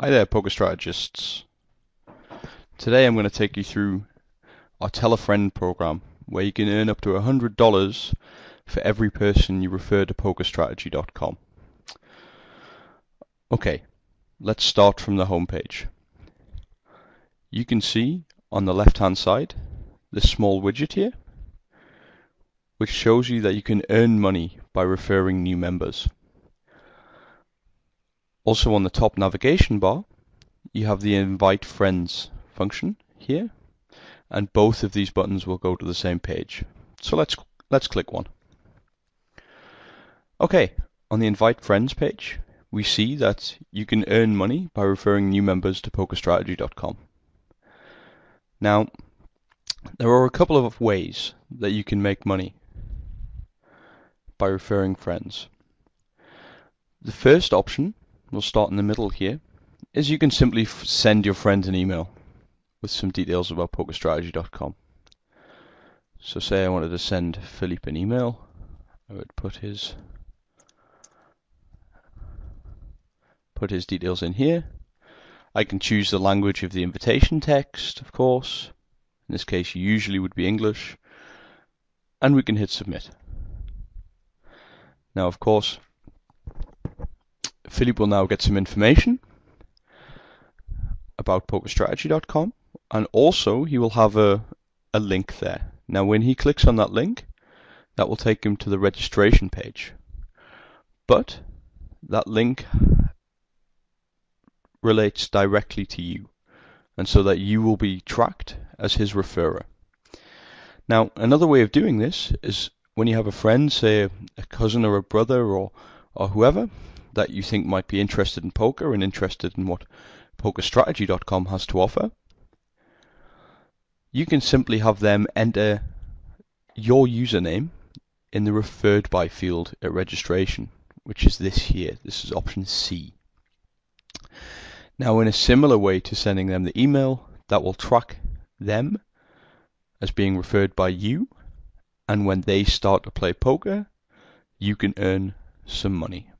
Hi there, poker strategists. Today I'm going to take you through our Tell a Friend program where you can earn up to $100 for every person you refer to PokerStrategy.com. Okay, let's start from the home page. You can see on the left hand side this small widget here which shows you that you can earn money by referring new members. Also on the top navigation bar you have the Invite Friends function here, and both of these buttons will go to the same page. So let's click one. Okay, on the Invite Friends page, we see that you can earn money by referring new members to PokerStrategy.com. Now, there are a couple of ways that you can make money by referring friends. The first option, we'll start in the middle here, is you can simply send your friend an email with some details about PokerStrategy.com. So say I wanted to send Philippe an email, I would put his details in here. I can choose the language of the invitation text, of course. In this case, usually would be English. And we can hit submit. Now, of course, Philippe will now get some information about PokerStrategy.com, and also he will have a link there. Now, when he clicks on that link, that will take him to the registration page. But that link relates directly to you, and so that you will be tracked as his referrer. Now, another way of doing this is when you have a friend, say a cousin or a brother or whoever, that you think might be interested in poker and interested in what PokerStrategy.com has to offer, you can simply have them enter your username in the referred by field at registration, which is this here. This is option C. Now, in a similar way to sending them the email, that will track them as being referred by you, and when they start to play poker, you can earn some money.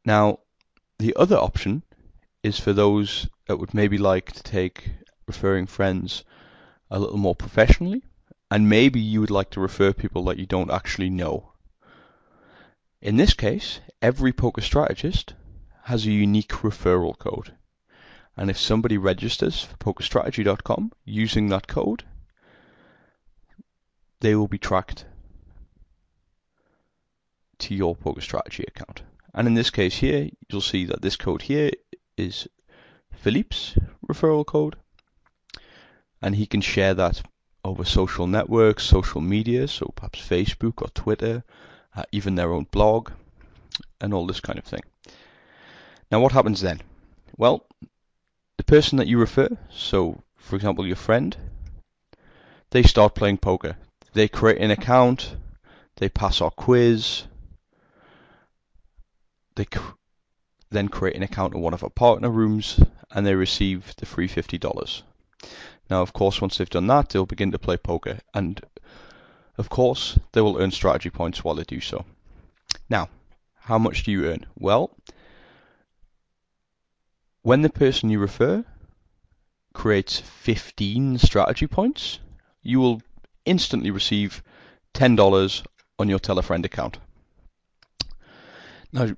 Now, the other option is for those that would maybe like to take referring friends a little more professionally, and maybe you would like to refer people that you don't actually know. In this case, every poker strategist has a unique referral code, and if somebody registers for PokerStrategy.com using that code, they will be tracked to your PokerStrategy account. And in this case here, you'll see that this code here is Philippe's referral code, and he can share that over social networks, social media, so perhaps Facebook or Twitter, even their own blog, and all this kind of thing. Now, what happens then? Well, the person that you refer, so for example your friend, they start playing poker. They create an account, they pass our quiz, they then create an account in one of our partner rooms, and they receive the free $50. Now, of course, once they've done that, they'll begin to play poker, and of course, they will earn strategy points while they do so. Now, how much do you earn? Well, when the person you refer creates 15 strategy points, you will instantly receive $10 on your Tell a Friend account. Now,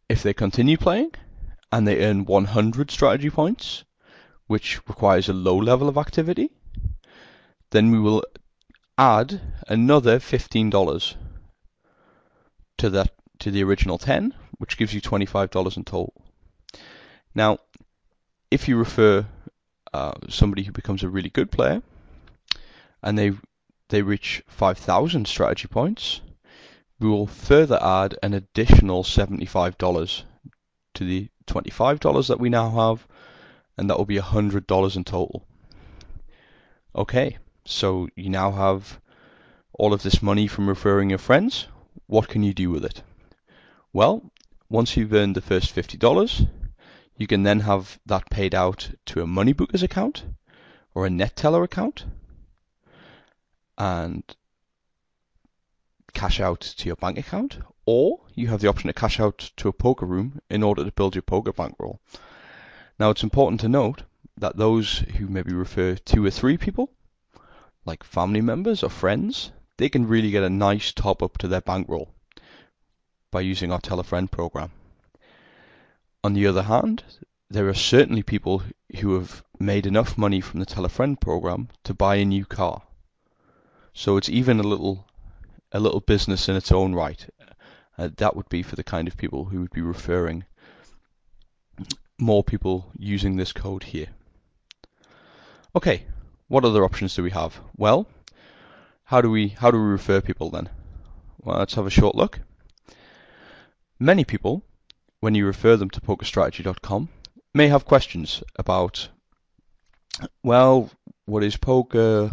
if they continue playing and they earn 100 strategy points, which requires a low level of activity, then we will add another $15 to the original 10, which gives you $25 in total. Now, if you refer somebody who becomes a really good player and they reach 5,000 strategy points, we will further add an additional $75 to the $25 that we now have, and that will be $100 in total. Okay, so you now have all of this money from referring your friends. What can you do with it? Well, once you've earned the first $50, you can then have that paid out to a Moneybookers account or a NetTeller account, and cash out to your bank account, or you have the option to cash out to a poker room in order to build your poker bankroll. Now, it's important to note that those who maybe refer 2 or 3 people, like family members or friends, they can really get a nice top up to their bankroll by using our Tell a Friend program. On the other hand, there are certainly people who have made enough money from the Tell a Friend program to buy a new car. So it's even a little business in its own right. That would be for the kind of people who would be referring more people using this code here. Okay, what other options do we have? Well, how do we refer people then? Well, let's have a short look. Many people, when you refer them to pokerstrategy.com, may have questions about, well, what is poker?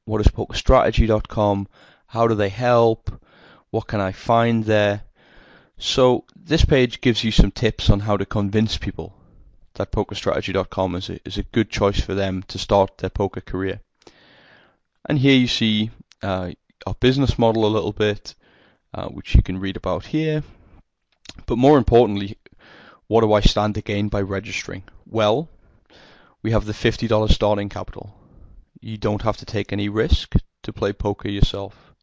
What is pokerstrategy.com? How do they help? What can I find there? So this page gives you some tips on how to convince people that pokerstrategy.com is a good choice for them to start their poker career. And here you see our business model a little bit, which you can read about here. But more importantly, what do I stand to gain by registering? Well, we have the $50 starting capital. You don't have to take any risk to play poker yourself.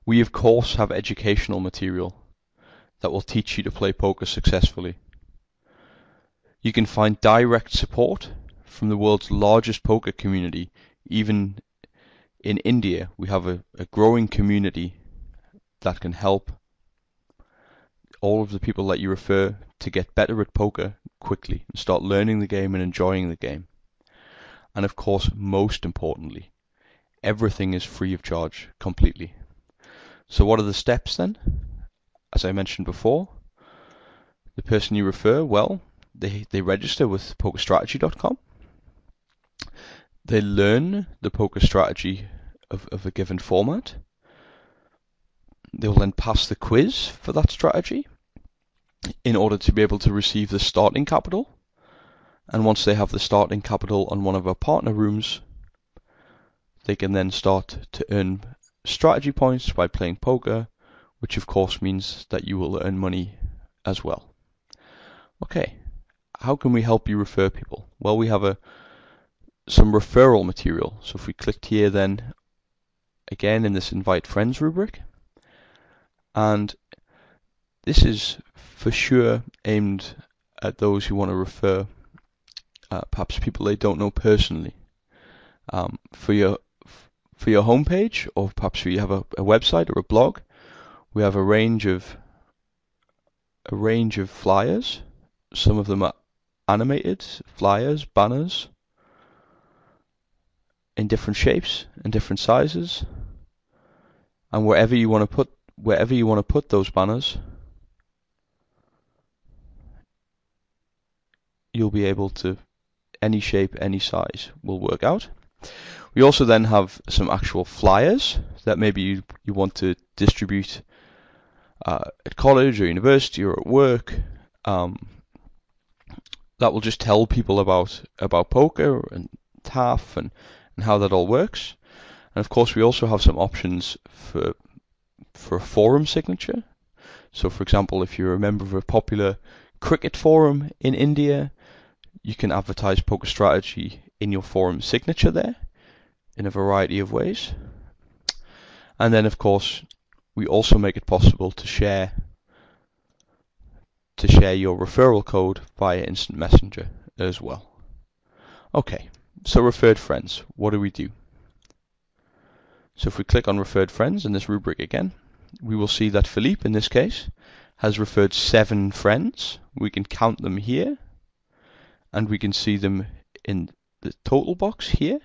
We, of course, have educational material that will teach you to play poker successfully. You can find direct support from the world's largest poker community. Even in India, we have a growing community that can help all of the people that you refer to get better at poker quickly and start learning the game and enjoying the game. And of course, most importantly, everything is free of charge completely. So what are the steps then? As I mentioned before, the person you refer, well, they register with pokerstrategy.com. They learn the poker strategy of a given format. They will then pass the quiz for that strategy in order to be able to receive the starting capital. And once they have the starting capital on one of our partner rooms, they can then start to earn strategy points by playing poker, which of course means that you will earn money as well. Okay, how can we help you refer people? Well, we have some referral material. So if we clicked here then, again in this invite friends rubric, and this is for sure aimed at those who want to refer perhaps people they don't know personally. For your homepage, or perhaps you have a website or a blog, we have a range of flyers. Some of them are animated flyers, banners in different shapes and different sizes. And wherever you want to put those banners, you'll be able to, any shape, any size will work out. We also then have some actual flyers that maybe you want to distribute at college or university or at work. That will just tell people about poker and TAF and how that all works. And of course, we also have some options for a forum signature. So, for example, if you're a member of a popular cricket forum in India, you can advertise Poker Strategy in your forum signature there in a variety of ways. And then, of course, we also make it possible to share your referral code via Instant Messenger as well. Okay, so referred friends, what do we do? So if we click on referred friends in this rubric again, we will see that Philippe, in this case, has referred 7 friends. We can count them here, and we can see them in the total box here.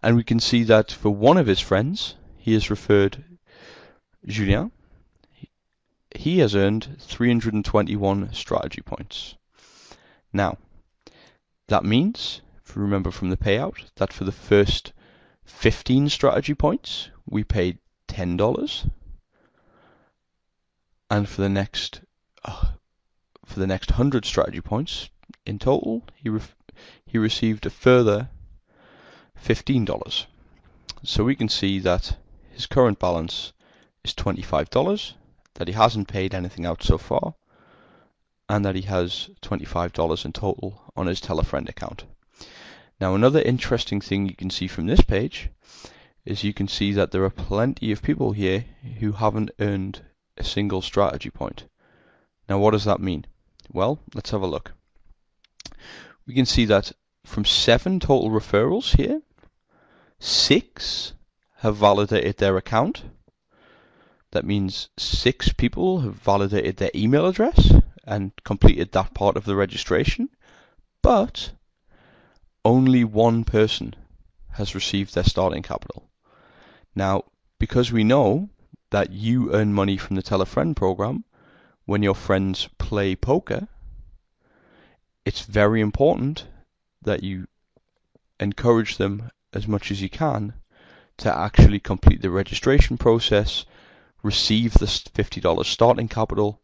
And we can see that for one of his friends, he has referred Julien. He has earned 321 strategy points. Now, that means, if you remember from the payout, that for the first 15 strategy points, we paid $10. And for the next 100 strategy points in total, he received a further $15. So we can see that his current balance is $25, that he hasn't paid anything out so far, and that he has $25 in total on his Tell-a-Friend account. Now, another interesting thing you can see from this page is you can see that there are plenty of people here who haven't earned a single strategy point. Now, what does that mean? Well, let's have a look. We can see that from 7 total referrals here, 6 have validated their account. That means 6 people have validated their email address and completed that part of the registration, but only 1 person has received their starting capital. Now, because we know that you earn money from the Tell-a-Friend program when your friends play poker, it's very important that you encourage them as much as you can to actually complete the registration process, receive the $50 starting capital,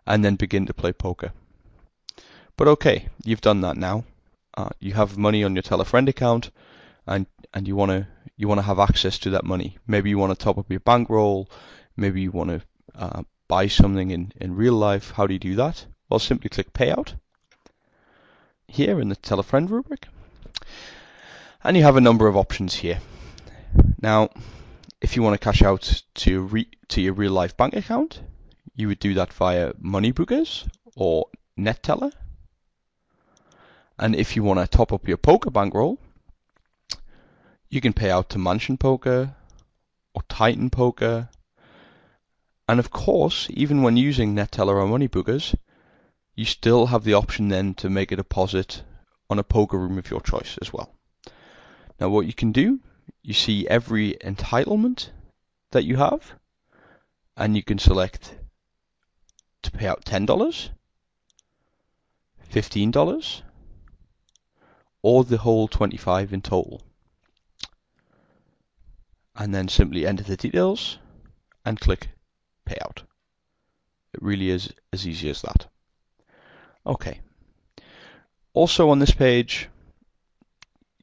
and then begin to play poker. But okay, you've done that now. You have money on your Tell-a-Friend account, and you want to have access to that money. Maybe you want to top up your bankroll. Maybe you want to buy something in real life. How do you do that? Well, simply click Payout here in the Tell-a-Friend rubric, and you have a number of options here. Now, if you want to cash out to your real life bank account, you would do that via Moneybookers or NetTeller. And if you want to top up your poker bankroll, you can pay out to Mansion Poker or Titan Poker. And of course, even when using NetTeller or Moneybookers, you still have the option then to make a deposit on a poker room of your choice as well. Now, what you can do, you see every entitlement that you have, and you can select to pay out $10, $15, or the whole 25 in total. And then simply enter the details and click Payout. It really is as easy as that. Okay. Also on this page,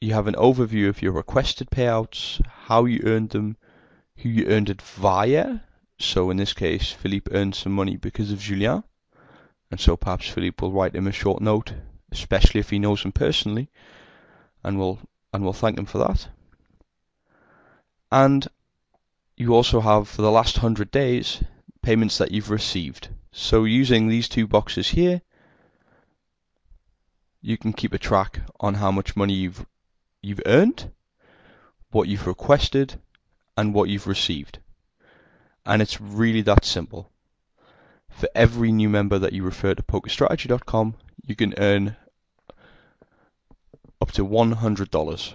you have an overview of your requested payouts, how you earned them, who you earned it via. So in this case, Philippe earned some money because of Julien, and so perhaps Philippe will write him a short note, especially if he knows him personally, and we'll thank him for that. And you also have, for the last 100 days, payments that you've received. So using these 2 boxes here, you can keep a track on how much money you've earned, what you've requested, and what you've received. And it's really that simple. For every new member that you refer to PokerStrategy.com, you can earn up to $100.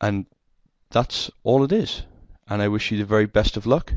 And that's all it is. And I wish you the very best of luck.